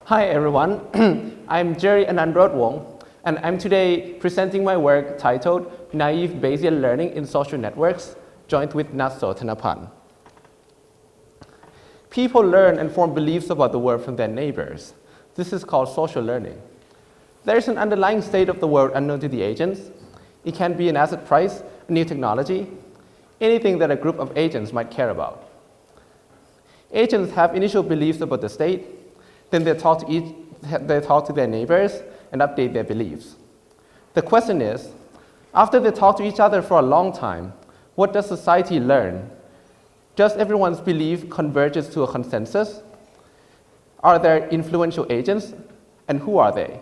Hi everyone, I'm Jerry Anunrojwong, and I'm today presenting my work titled Naive Bayesian Learning in Social Networks, joined with Sothanaphan. People learn and form beliefs about the world from their neighbors. This is called social learning. There is an underlying state of the world unknown to the agents. It can be an asset price, a new technology, anything that a group of agents might care about. Agents have initial beliefs about the state, then they talk to their neighbors and update their beliefs. The question is, after they talk to each other for a long time, what does society learn? Does everyone's belief converges to a consensus? Are there influential agents, and who are they?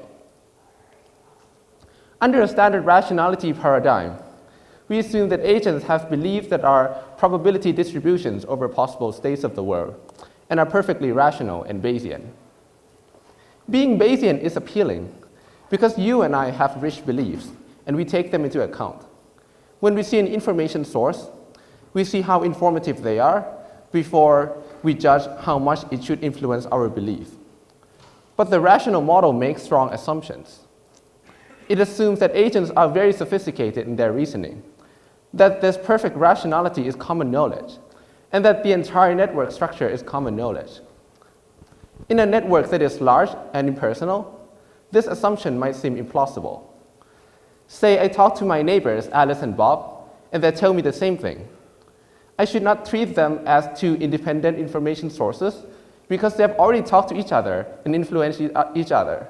Under a standard rationality paradigm, we assume that agents have beliefs that are probability distributions over possible states of the world and are perfectly rational and Bayesian. Being Bayesian is appealing because you and I have rich beliefs and we take them into account. When we see an information source, we see how informative they are before we judge how much it should influence our belief. But the rational model makes strong assumptions. It assumes that agents are very sophisticated in their reasoning, that this perfect rationality is common knowledge, and that the entire network structure is common knowledge. In a network that is large and impersonal, this assumption might seem implausible. Say I talk to my neighbors, Alice and Bob, and they tell me the same thing. I should not treat them as two independent information sources because they have already talked to each other and influenced each other.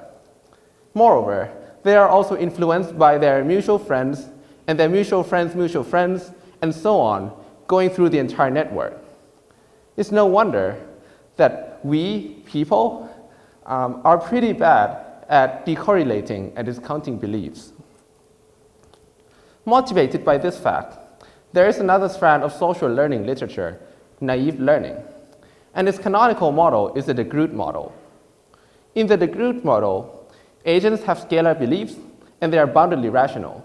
Moreover, they are also influenced by their mutual friends and their mutual friends, and so on, going through the entire network. It's no wonder that we, people, are pretty bad at decorrelating and discounting beliefs. Motivated by this fact, there is another strand of social learning literature, naive learning, and its canonical model is the DeGroot model. In the DeGroot model, agents have scalar beliefs and they are boundedly rational.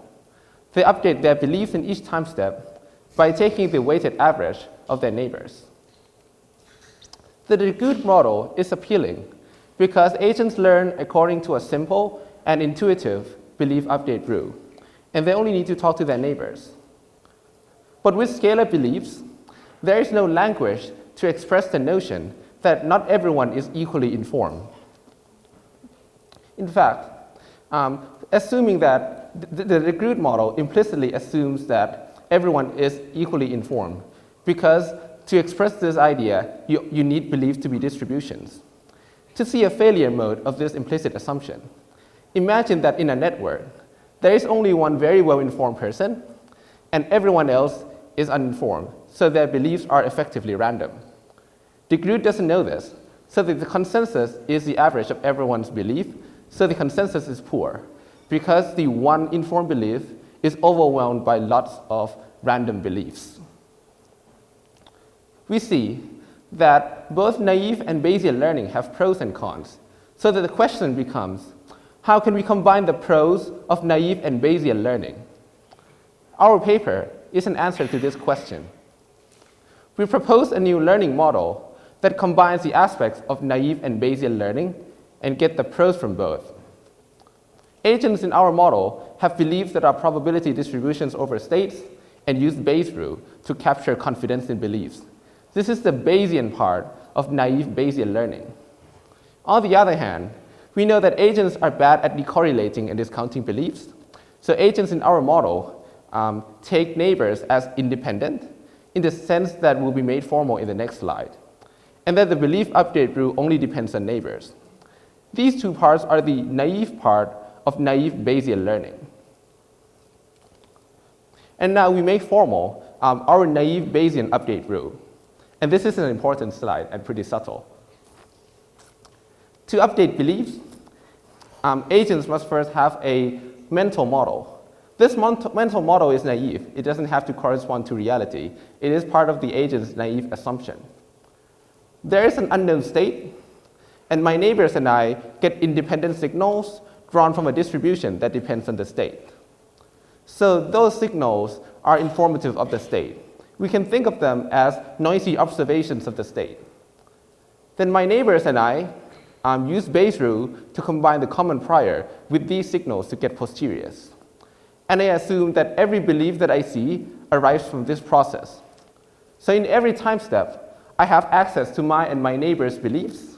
They update their beliefs in each time step by taking the weighted average of their neighbors. The DeGroot model is appealing because agents learn according to a simple and intuitive belief update rule, and they only need to talk to their neighbors. But with scalar beliefs, there is no language to express the notion that not everyone is equally informed. In fact, assuming that the DeGroot model implicitly assumes that everyone is equally informed, because to express this idea, you need beliefs to be distributions. To see a failure mode of this implicit assumption, imagine that in a network, there is only one very well-informed person, and everyone else is uninformed, so their beliefs are effectively random. DeGroot doesn't know this, so that the consensus is the average of everyone's belief, so the consensus is poor, because the one informed belief is overwhelmed by lots of random beliefs. We see that both naive and Bayesian learning have pros and cons, so that the question becomes, how can we combine the pros of naive and Bayesian learning? Our paper is an answer to this question. We propose a new learning model that combines the aspects of naive and Bayesian learning and get the pros from both. Agents in our model have beliefs that are probability distributions over states and use Bayes' rule to capture confidence in beliefs. This is the Bayesian part of naive Bayesian learning. On the other hand, we know that agents are bad at decorrelating and discounting beliefs. So agents in our model take neighbors as independent in the sense that will be made formal in the next slide, and that the belief update rule only depends on neighbors. These two parts are the naive part of naive Bayesian learning. And now we make formal our naive Bayesian update rule. And this is an important slide and pretty subtle. To update beliefs, agents must first have a mental model. This mental model is naive. It doesn't have to correspond to reality. It is part of the agent's naive assumption. There is an unknown state, and my neighbors and I get independent signals drawn from a distribution that depends on the state. So those signals are informative of the state. We can think of them as noisy observations of the state. Then my neighbors and I use Bayes' rule to combine the common prior with these signals to get posteriors. And I assume that every belief that I see arrives from this process. So in every time step, I have access to my and my neighbor's beliefs.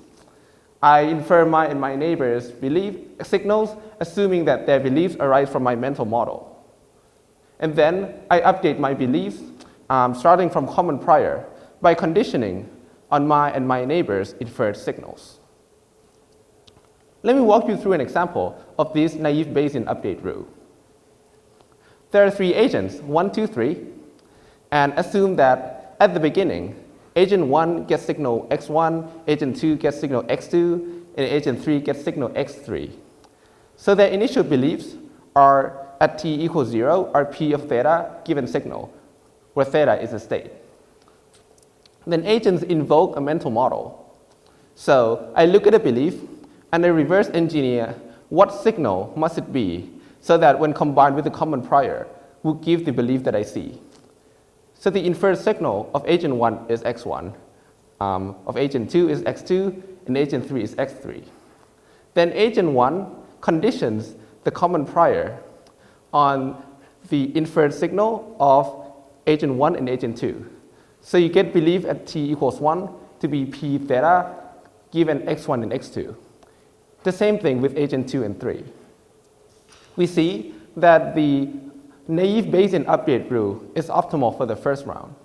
I infer my and my neighbor's belief signals, assuming that their beliefs arise from my mental model. And then I update my beliefs, starting from common prior, by conditioning on my and my neighbor's inferred signals. Let me walk you through an example of this naive Bayesian update rule. There are 3 agents, 1, 2, 3, and assume that at the beginning, agent 1 gets signal x1, agent 2 gets signal x2, and agent 3 gets signal x3. So their initial beliefs are at t equals 0 are p of theta given signal, where theta is a state. Then agents invoke a mental model. So I look at a belief, and I reverse engineer what signal must it be so that when combined with the common prior, will give the belief that I see. So the inferred signal of agent 1 is x1, of agent 2 is x2, and agent 3 is x3. Then agent 1 conditions the common prior on the inferred signal of agent 1 and agent 2. So you get belief at t equals 1 to be p theta given x1 and x2. The same thing with agent 2 and 3. We see that the naive Bayesian update rule is optimal for the first round.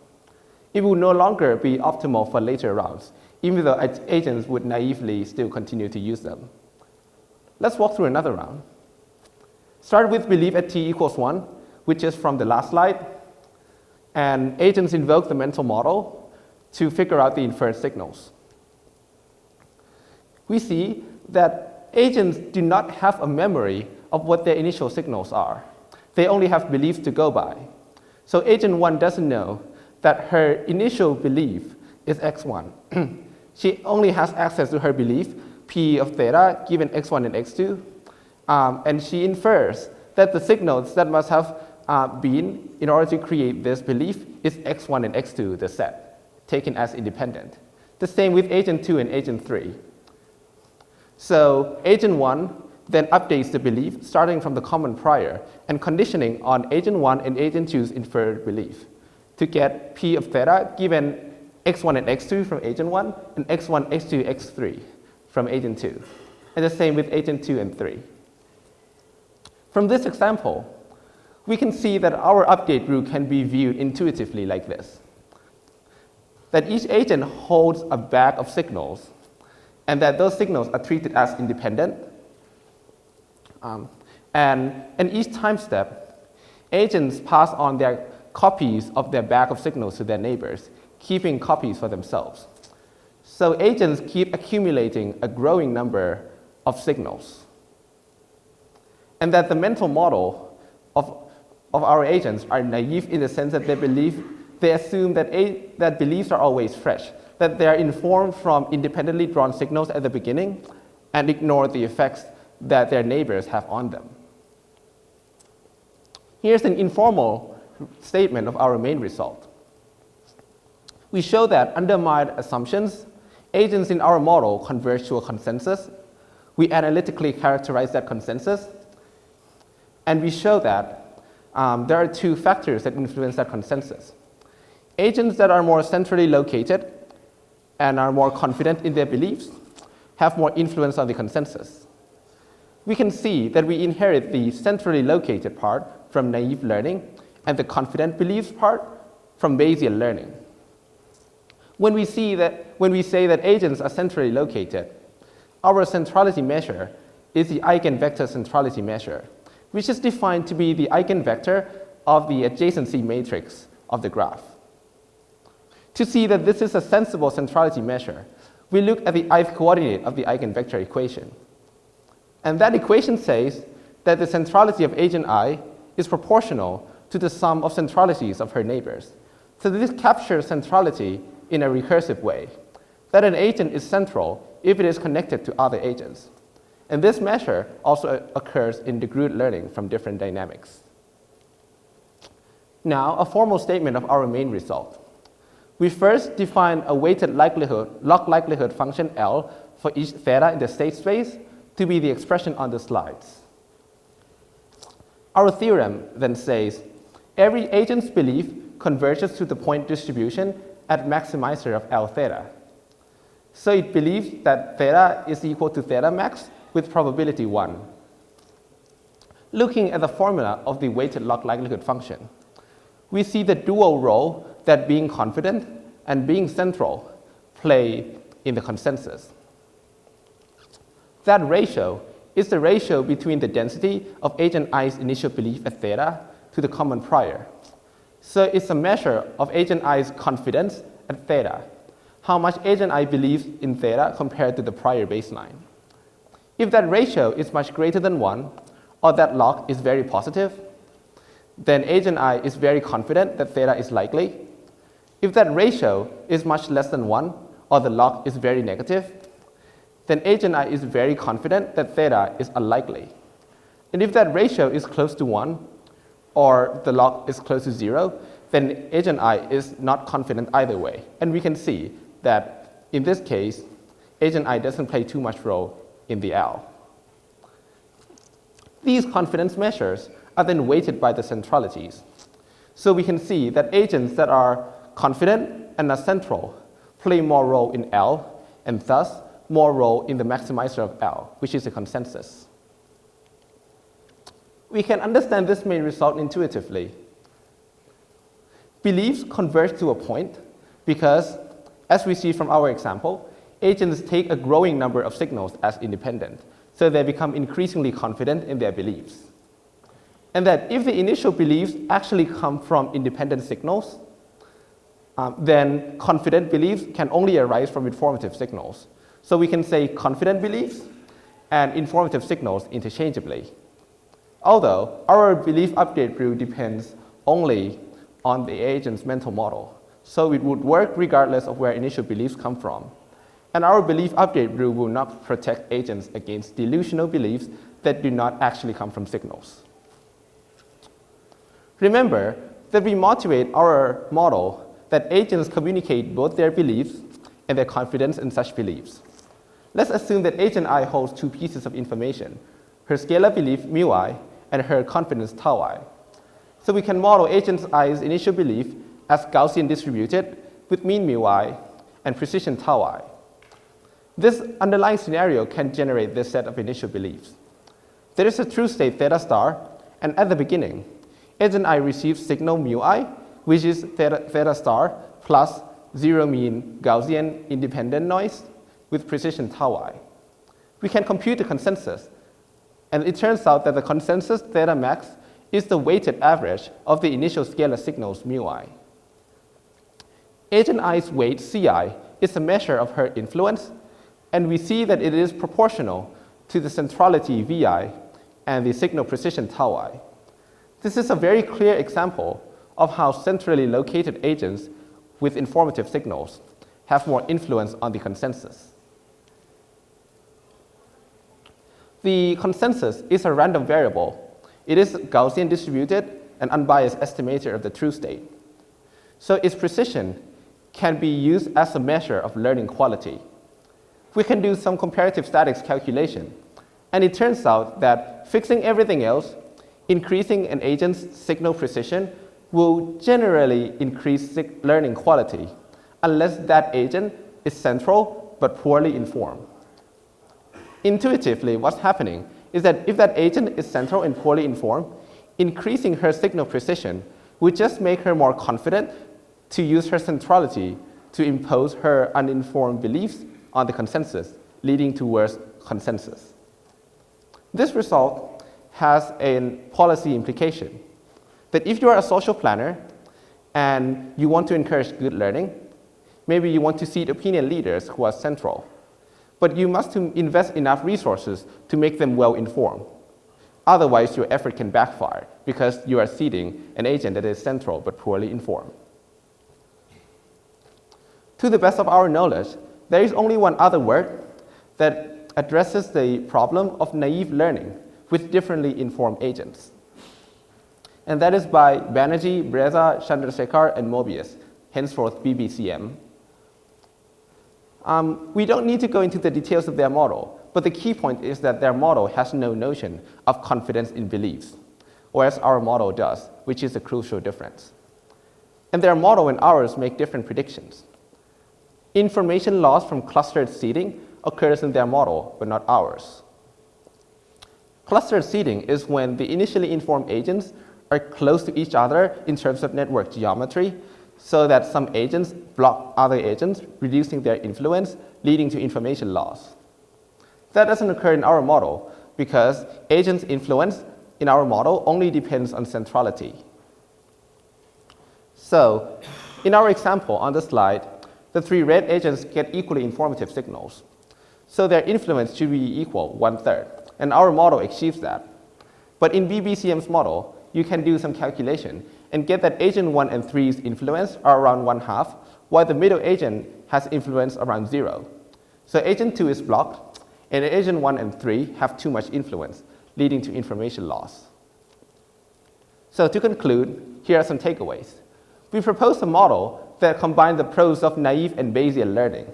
It will no longer be optimal for later rounds, even though agents would naively still continue to use them. Let's walk through another round. Start with belief at t equals 1, which is from the last slide, and agents invoke the mental model to figure out the inferred signals. We see that agents do not have a memory of what their initial signals are. They only have beliefs to go by. So agent 1 doesn't know that her initial belief is x1. She only has access to her belief, p of theta given x1 and x2, and she infers that the signals that must have been in order to create this belief is x1 and x2, the set, taken as independent. The same with agent 2 and agent 3. So agent 1 then updates the belief starting from the common prior and conditioning on agent 1 and agent 2's inferred belief to get p of theta given x1 and x2 from agent 1 and x1, x2, x3 from agent 2. And the same with agent 2 and 3. From this example, we can see that our update rule can be viewed intuitively like this. That each agent holds a bag of signals, and that those signals are treated as independent. And each time step, agents pass on their copies of their bag of signals to their neighbors, keeping copies for themselves. So agents keep accumulating a growing number of signals. And that the mental model of our agents are naive in the sense that they assume that beliefs are always fresh, that they are informed from independently drawn signals at the beginning and ignore the effects that their neighbors have on them. Here's an informal statement of our main result. We show that under my assumptions, agents in our model converge to a consensus. We analytically characterize that consensus, and we show that there are 2 factors that influence that consensus. Agents that are more centrally located and are more confident in their beliefs have more influence on the consensus. We can see that we inherit the centrally located part from naive learning and the confident beliefs part from Bayesian learning. When we say that agents are centrally located, our centrality measure is the eigenvector centrality measure, which is defined to be the eigenvector of the adjacency matrix of the graph. To see that this is a sensible centrality measure, we look at the ith coordinate of the eigenvector equation. And that equation says that the centrality of agent I is proportional to the sum of centralities of her neighbors. So this captures centrality in a recursive way, that an agent is central if it is connected to other agents. And this measure also occurs in DeGroot learning from different dynamics. Now, a formal statement of our main result. We first define a weighted log likelihood function L for each theta in the state space to be the expression on the slides. Our theorem then says every agent's belief converges to the point distribution at maximizer of L theta. So it believes that theta is equal to theta max with probability 1. Looking at the formula of the weighted log likelihood function, we see the dual role that being confident and being central play in the consensus. That ratio is the ratio between the density of agent I's initial belief at theta to the common prior. So it's a measure of agent I's confidence at theta, how much agent I believes in theta compared to the prior baseline. If that ratio is much greater than 1, or that log is very positive, then agent I is very confident that theta is likely. If that ratio is much less than 1, or the log is very negative, then agent I is very confident that theta is unlikely. And if that ratio is close to 1, or the log is close to 0, then agent I is not confident either way. And we can see that in this case, agent I doesn't play too much role in the L. These confidence measures are then weighted by the centralities. So we can see that agents that are confident and are central play more role in L, and thus more role in the maximizer of L, which is a consensus. We can understand this main result intuitively. Beliefs converge to a point because, as we see from our example, agents take a growing number of signals as independent, so they become increasingly confident in their beliefs. And that if the initial beliefs actually come from independent signals, then confident beliefs can only arise from informative signals. So we can say confident beliefs and informative signals interchangeably. Although our belief update rule depends only on the agent's mental model, so it would work regardless of where initial beliefs come from. And our belief update rule will not protect agents against delusional beliefs that do not actually come from signals. Remember that we motivate our model that agents communicate both their beliefs and their confidence in such beliefs. Let's assume that agent I holds two pieces of information, her scalar belief mu I and her confidence tau I. So we can model agent I's initial belief as Gaussian distributed with mean mu I and precision tau I. This underlying scenario can generate this set of initial beliefs. There is a true state theta star, and at the beginning, agent I receives signal mu I, which is theta star plus 0 mean Gaussian independent noise with precision tau I. We can compute the consensus, and it turns out that the consensus theta max is the weighted average of the initial scalar signals mu I. Agent I's weight Ci is a measure of her influence, and we see that it is proportional to the centrality Vi and the signal precision tau I. This is a very clear example of how centrally located agents with informative signals have more influence on the consensus. The consensus is a random variable. It is Gaussian distributed and unbiased estimator of the true state. So its precision can be used as a measure of learning quality. We can do some comparative statics calculation, and it turns out that fixing everything else, increasing an agent's signal precision will generally increase learning quality, unless that agent is central but poorly informed. Intuitively, what's happening is that if that agent is central and poorly informed, increasing her signal precision would just make her more confident to use her centrality to impose her uninformed beliefs on the consensus, leading towards consensus. This result has a policy implication that if you are a social planner and you want to encourage good learning, maybe you want to seat opinion leaders who are central, but you must invest enough resources to make them well-informed. Otherwise, your effort can backfire because you are seating an agent that is central but poorly informed. To the best of our knowledge, there is only one other work that addresses the problem of naive learning with differently informed agents. And that is by Banerjee, Breza, Chandrasekhar, and Mobius, henceforth BBCM. We don't need to go into the details of their model, but the key point is that their model has no notion of confidence in beliefs, whereas our model does, which is a crucial difference. And their model and ours make different predictions. Information loss from clustered seeding occurs in their model, but not ours. Clustered seeding is when the initially informed agents are close to each other in terms of network geometry, so that some agents block other agents, reducing their influence, leading to information loss. That doesn't occur in our model because agents' influence in our model only depends on centrality. So, in our example on the slide, the 3 red agents get equally informative signals. So their influence should be equal 1/3, and our model achieves that. But in BBCM's model, you can do some calculation and get that agent 1 and 3's influence are around 1/2, while the middle agent has influence around 0. So agent 2 is blocked, and agent 1 and 3 have too much influence, leading to information loss. So to conclude, here are some takeaways. We propose a model that combines the pros of naive and Bayesian learning,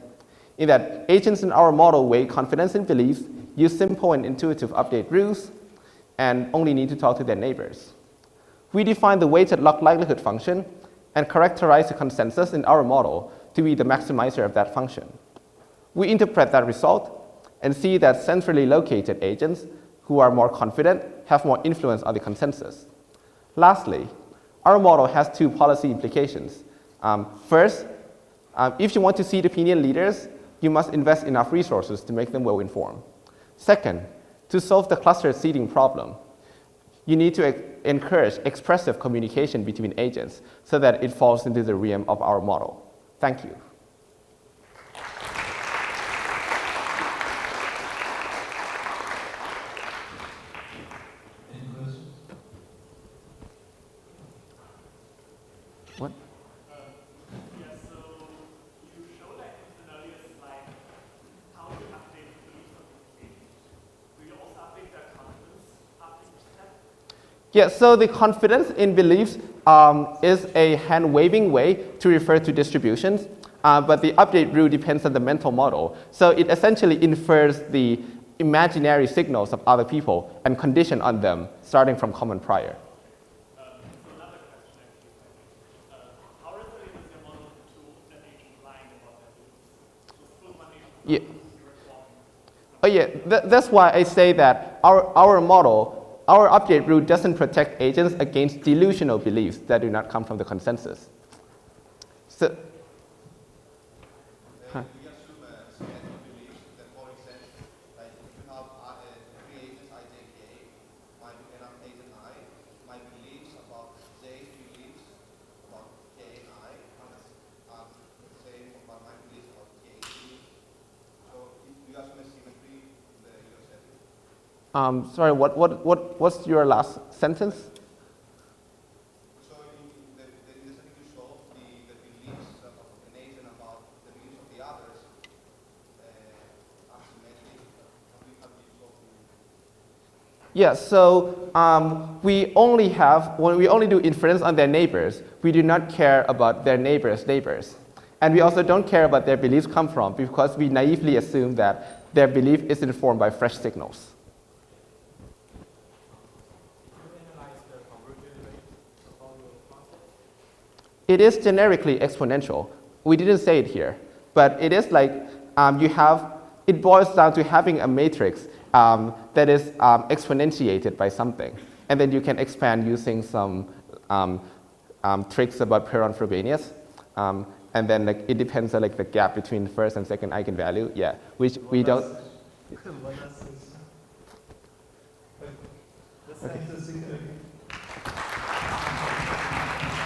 in that agents in our model weigh confidence in beliefs, use simple and intuitive update rules, and only need to talk to their neighbors. We define the weighted log likelihood function and characterize the consensus in our model to be the maximizer of that function. We interpret that result and see that centrally located agents who are more confident have more influence on the consensus. Lastly, our model has 2 policy implications. First, if you want to seed opinion leaders, you must invest enough resources to make them well-informed. Second, to solve the cluster seeding problem, you need to encourage expressive communication between agents so that it falls into the realm of our model. Thank you. Any questions? What? Yeah, so you showed like in an earlier slide how to update the beliefs of the agents. Do you also update their confidence after each step? Yeah, so the confidence in beliefs is a hand-waving way to refer to distributions, but the update rule depends on the mental model. So it essentially infers the imaginary signals of other people and condition on them, starting from common prior. So another question actually, how resilient is your model to an agent lying about their beliefs? So suppose one agent Yeah. you're talking. Oh yeah, that's why I say that our model, our update rule doesn't protect agents against delusional beliefs that do not come from the consensus. So, We assume a set of beliefs that, for example, like if you have 3 agents, I take J, and I'm agent I, my beliefs about J's beliefs about K and I are the same about my beliefs about K's beliefs. So you assume a symmetry in your setting. sorry, what's your last sentence? So in the setting you show, the beliefs of an agent about the beliefs of the others are symmetric. Have you solved it? Yeah, so when we only do inference on their neighbors, we do not care about their neighbors' neighbors. And we also don't care about their beliefs come from because we naively assume that their belief is informed by fresh signals. It is generically exponential. We didn't say it here, but it is like it boils down to having a matrix that is exponentiated by something. And then you can expand using some tricks about Perron-Frobenius. And then like, it depends on like, the gap between first and second eigenvalue, yeah, which we don't. Okay.